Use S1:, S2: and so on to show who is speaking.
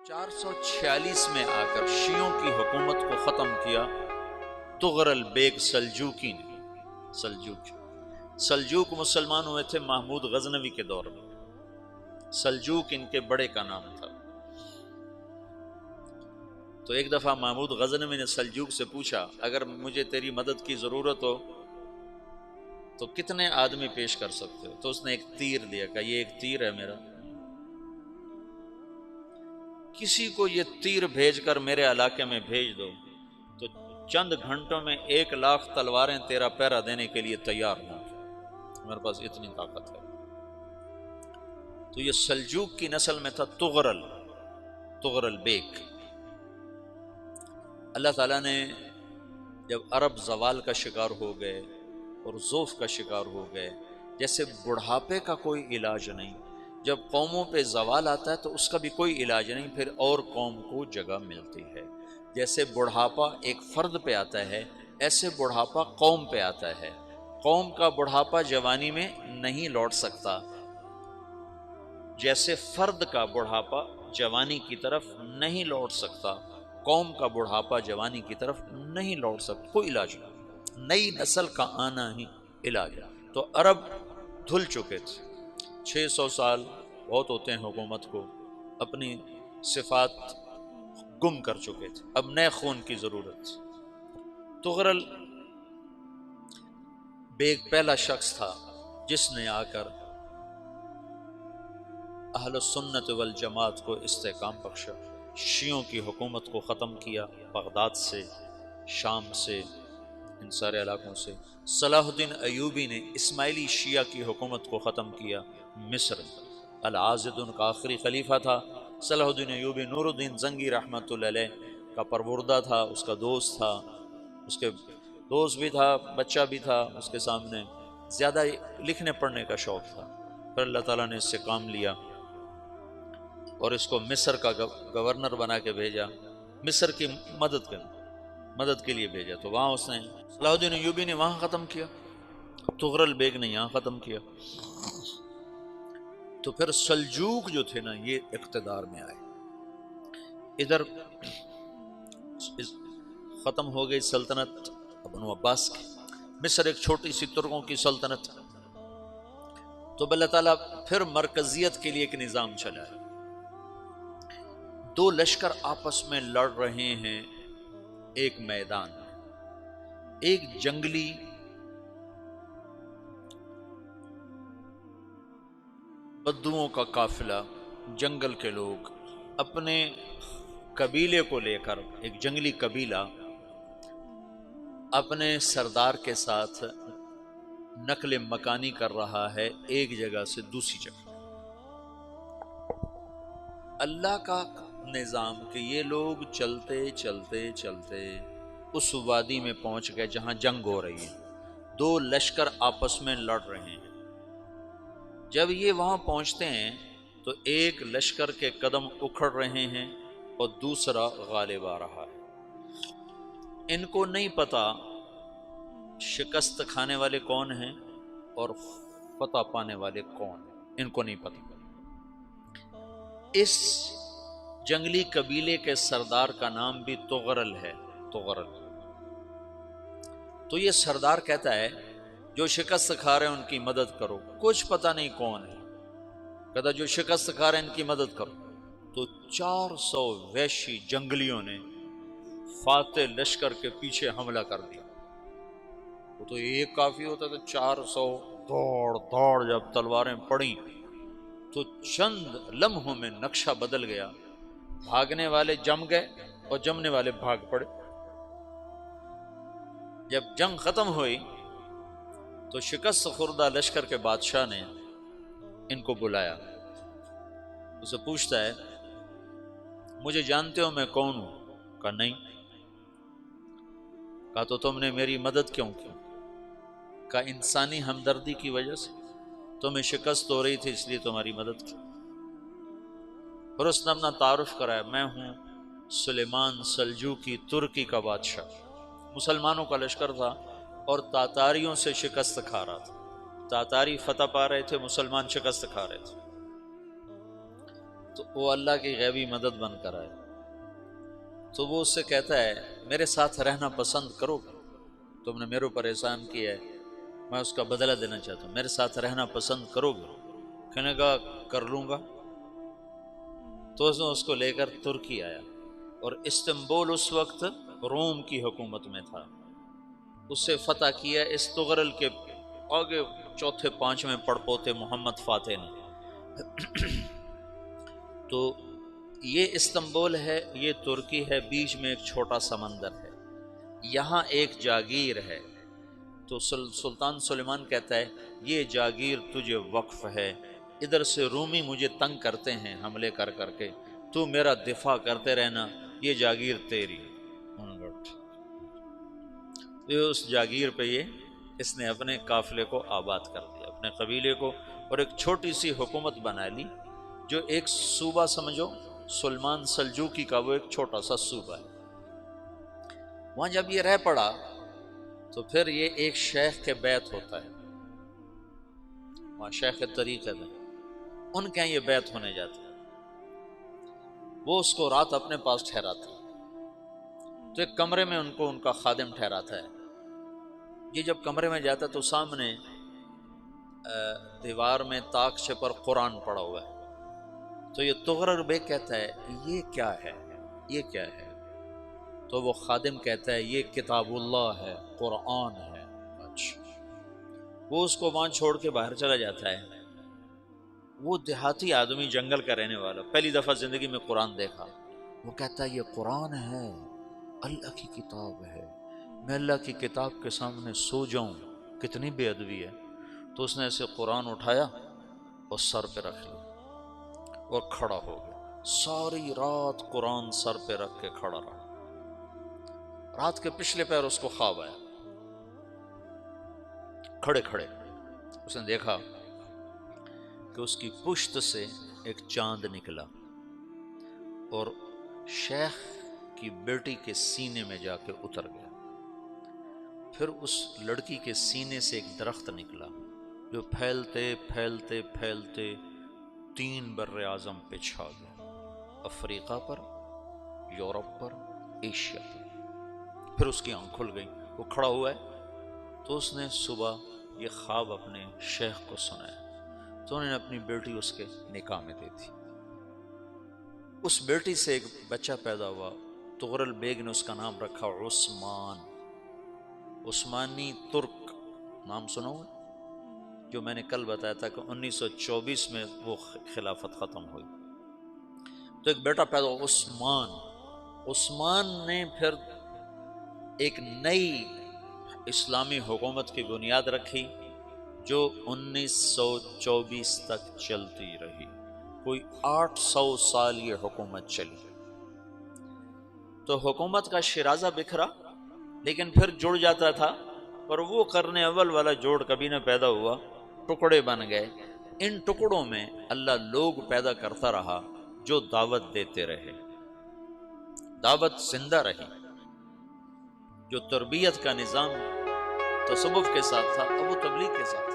S1: 446 میں آ کر شیعوں کی حکومت کو ختم کیا تغرل بیگ سلجوکی نے۔ سلجوک مسلمان ہوئے تھے محمود غزنوی کے دور میں۔ سلجوک ان کے بڑے کا نام تھا۔ تو ایک دفعہ محمود غزنوی نے سلجوک سے پوچھا اگر مجھے تیری مدد کی ضرورت ہو تو کتنے آدمی پیش کر سکتے ہو؟ تو اس نے ایک تیر دیا، کہا یہ ایک تیر ہے میرا، کسی کو یہ تیر بھیج کر میرے علاقے میں بھیج دو تو چند گھنٹوں میں 1,00,000 تلواریں تیرا پہرا دینے کے لیے تیار ہوں، میرے پاس اتنی طاقت ہے۔ تو یہ سلجوک کی نسل میں تھا تغرل بیگ۔ اللہ تعالیٰ نے جب عرب زوال کا شکار ہو گئے اور ضعف کا شکار ہو گئے، جیسے بڑھاپے کا کوئی علاج نہیں، جب قوموں پہ زوال آتا ہے تو اس کا بھی کوئی علاج نہیں، پھر اور قوم کو جگہ ملتی ہے۔ جیسے بڑھاپا ایک فرد پہ آتا ہے، ایسے بڑھاپا قوم پہ آتا ہے۔ قوم کا بڑھاپا جوانی میں نہیں لوٹ سکتا، جیسے فرد کا بڑھاپا جوانی کی طرف نہیں لوٹ سکتا، قوم کا بڑھاپا جوانی کی طرف نہیں لوٹ سکتا، کوئی علاج نہیں، نئی نسل کا آنا ہی علاج ہے۔ تو عرب دھل چکے تھے، 600 سال بہت ہوتے ہیں حکومت کو، اپنی صفات گم کر چکے تھے، اب نئے خون کی ضرورت تھی۔ تغرل بیگ پہلا شخص تھا جس نے آ کر اہل السنت والجماعت کو استحکام بخشا، شیعوں کی حکومت کو ختم کیا، بغداد سے، شام سے، ان سارے علاقوں سے۔ صلاح الدین ایوبی نے اسماعیلی شیعہ کی حکومت کو ختم کیا، مصر۔ العاضد ان کا آخری خلیفہ تھا صلاح الدین ایوبی، نور الدین زنگی رحمۃ اللہ علیہ کا پروردہ تھا، اس کا دوست تھا، اس کے دوست بھی تھا، بچہ بھی تھا اس کے سامنے، زیادہ لکھنے پڑھنے کا شوق تھا۔ پھر اللہ تعالیٰ نے اس سے کام لیا اور اس کو مصر کا گورنر بنا کے بھیجا، مصر کی مدد کے لیے بھیجا، تو وہاں اس نے صلاح الدین ایوبی نے وہاں ختم کیا، تغرل بیگ نے یہاں ختم کیا۔ تو پھر سلجوک جو تھے نا یہ اقتدار میں آئے، ادھر ختم ہو گئی سلطنت بنو عباس کی، مصر ایک چھوٹی سی ترکوں کی سلطنت، تو اللہ تعالیٰ پھر مرکزیت کے لیے ایک نظام چلایا۔ دو لشکر آپس میں لڑ رہے ہیں ایک میدان میں، ایک جنگلی بدوؤں کا قافلہ، جنگل کے لوگ اپنے قبیلے کو لے کر، ایک جنگلی قبیلہ اپنے سردار کے ساتھ نقل مکانی کر رہا ہے ایک جگہ سے دوسری جگہ۔ اللہ کا نظام کہ یہ لوگ چلتے چلتے چلتے اس وادی میں پہنچ گئے جہاں جنگ ہو رہی ہے، دو لشکر آپس میں لڑ رہے ہیں۔ جب یہ وہاں پہنچتے ہیں تو ایک لشکر کے قدم اکھڑ رہے ہیں اور دوسرا غالب آ رہا ہے۔ ان کو نہیں پتا شکست کھانے والے کون ہیں اور فتح پانے والے کون ہیں، ان کو نہیں پتا۔ اس جنگلی قبیلے کے سردار کا نام بھی تغرل ہے، تغرل۔ تو یہ سردار کہتا ہے جو شکست کھا رہے ہیں ان کی مدد کرو، کچھ پتہ نہیں کون ہے، کہتا جو شکست کھا رہے ہیں ان کی مدد کرو۔ تو 400 وحشی جنگلیوں نے فاتح لشکر کے پیچھے حملہ کر دیا۔ وہ تو ایک کافی ہوتا تھا، 400 دوڑ جب تلواریں پڑیں تو چند لمحوں میں نقشہ بدل گیا، بھاگنے والے جم گئے اور جمنے والے بھاگ پڑے۔ جب جنگ ختم ہوئی تو شکست خوردہ لشکر کے بادشاہ نے ان کو بلایا، اسے پوچھتا ہے مجھے جانتے ہو میں کون ہوں؟ کہا نہیں۔ کہا تو تم نے میری مدد کیوں کی؟ کہا انسانی ہمدردی کی وجہ سے، تمہیں شکست ہو رہی تھی اس لیے تمہاری مدد کی۔ اور اس نے اپنا تعارف کرایا، میں ہوں سلیمان سلجوکی، ترکی کا بادشاہ۔ مسلمانوں کا لشکر تھا اور تاتاریوں سے شکست کھا رہا تھا، تاتاری فتح پا رہے تھے، مسلمان شکست کھا رہے تھے۔ تو وہ اللہ کی غیبی مدد بن کر آئے، تو وہ اس سے کہتا ہے میرے ساتھ رہنا پسند کرو گے؟ تم نے میرے اوپر احسان کیا ہے، میں اس کا بدلہ دینا چاہتا ہوں، میرے ساتھ رہنا پسند کرو گے؟ کہنے کا کر لوں گا۔ تو اس کو لے کر ترکی آیا، اور استنبول اس وقت روم کی حکومت میں تھا، اسے فتح کیا اس تغرل کے آگے چوتھے پانچویں پڑپوتے محمد فاتح نے۔ تو یہ استنبول ہے، یہ ترکی ہے، بیچ میں ایک چھوٹا سمندر ہے، یہاں ایک جاگیر ہے۔ تو سلطان سلیمان کہتا ہے یہ جاگیر تجھے وقف ہے، ادھر سے رومی مجھے تنگ کرتے ہیں حملے کر کر کے، تو میرا دفاع کرتے رہنا، یہ جاگیر تیری۔ اس جاگیر پہ اس نے اپنے قافلے کو آباد کر دیا، اپنے قبیلے کو، اور ایک چھوٹی سی حکومت بنا لی، جو ایک صوبہ سمجھو سلمان سلجوقی کا، وہ ایک چھوٹا سا صوبہ ہے۔ وہاں جب یہ رہ پڑا تو پھر یہ ایک شیخ کے بیت ہوتا ہے، وہاں شیخ طریقت ہے، ان کے یہ بیت ہونے جاتا ہے، وہ اس کو رات اپنے پاس ٹھہراتا ہے، تو ایک کمرے میں ان کا خادم ٹھہراتا ہے۔ یہ جب کمرے میں جاتا ہے تو سامنے دیوار میں تاکچے پر قرآن پڑا ہوا ہے، تو یہ تغرل بیگ کہتا ہے یہ کیا ہے، یہ کیا ہے؟ تو وہ خادم کہتا ہے یہ کتاب اللہ ہے، قرآن ہے۔ اچھا، وہ اس کو وہاں چھوڑ کے باہر چلا جاتا ہے۔ وہ دیہاتی آدمی، جنگل کا رہنے والا، پہلی دفعہ زندگی میں قرآن دیکھا، وہ کہتا ہے یہ قرآن ہے، اللہ کی کتاب ہے، میں اللہ کی کتاب کے سامنے سو جاؤں، کتنی بے ادبی ہے۔ تو اس نے ایسے قرآن اٹھایا اور سر پہ رکھ لیا اور کھڑا ہو گیا، ساری رات قرآن سر پہ رکھ کے کھڑا رہا۔ رات کے پچھلے پہر اس کو خواب آیا، کھڑے کھڑے اس نے دیکھا کہ اس کی پشت سے ایک چاند نکلا اور شیخ کی بیٹی کے سینے میں جا کے اتر گیا، پھر اس لڑکی کے سینے سے ایک درخت نکلا جو پھیلتے پھیلتے پھیلتے 3 بر اعظم پہ چھا گیا، افریقہ پر، یورپ پر، ایشیا پر۔ پھر اس کی آنکھ کھل گئی، وہ کھڑا ہوا ہے، تو اس نے صبح یہ خواب اپنے شیخ کو سنایا، تو انہوں نے اپنی بیٹی اس کے نکاح میں دے دی۔ اس بیٹی سے ایک بچہ پیدا ہوا، تغرل بیگ نے اس کا نام رکھا عثمان، عثمانی ترک نام سنا ہوا، جو میں نے کل بتایا تھا کہ 1924 میں وہ خلافت ختم ہوئی، تو ایک بیٹا پیدا ہوا عثمان۔ عثمان نے پھر ایک نئی اسلامی حکومت کی بنیاد رکھی جو 1924 تک چلتی رہی، کوئی 800 سال یہ حکومت چلی۔ تو حکومت کا شیرازہ بکھرا لیکن پھر جڑ جاتا تھا، پر وہ قرن اول والا جوڑ کبھی نہ پیدا ہوا، ٹکڑے بن گئے۔ ان ٹکڑوں میں اللہ لوگ پیدا کرتا رہا جو دعوت دیتے رہے، دعوت زندہ رہی، جو تربیت کا نظام تصوف کے ساتھ تھا اب وہ تبلیغ کے ساتھ تھا۔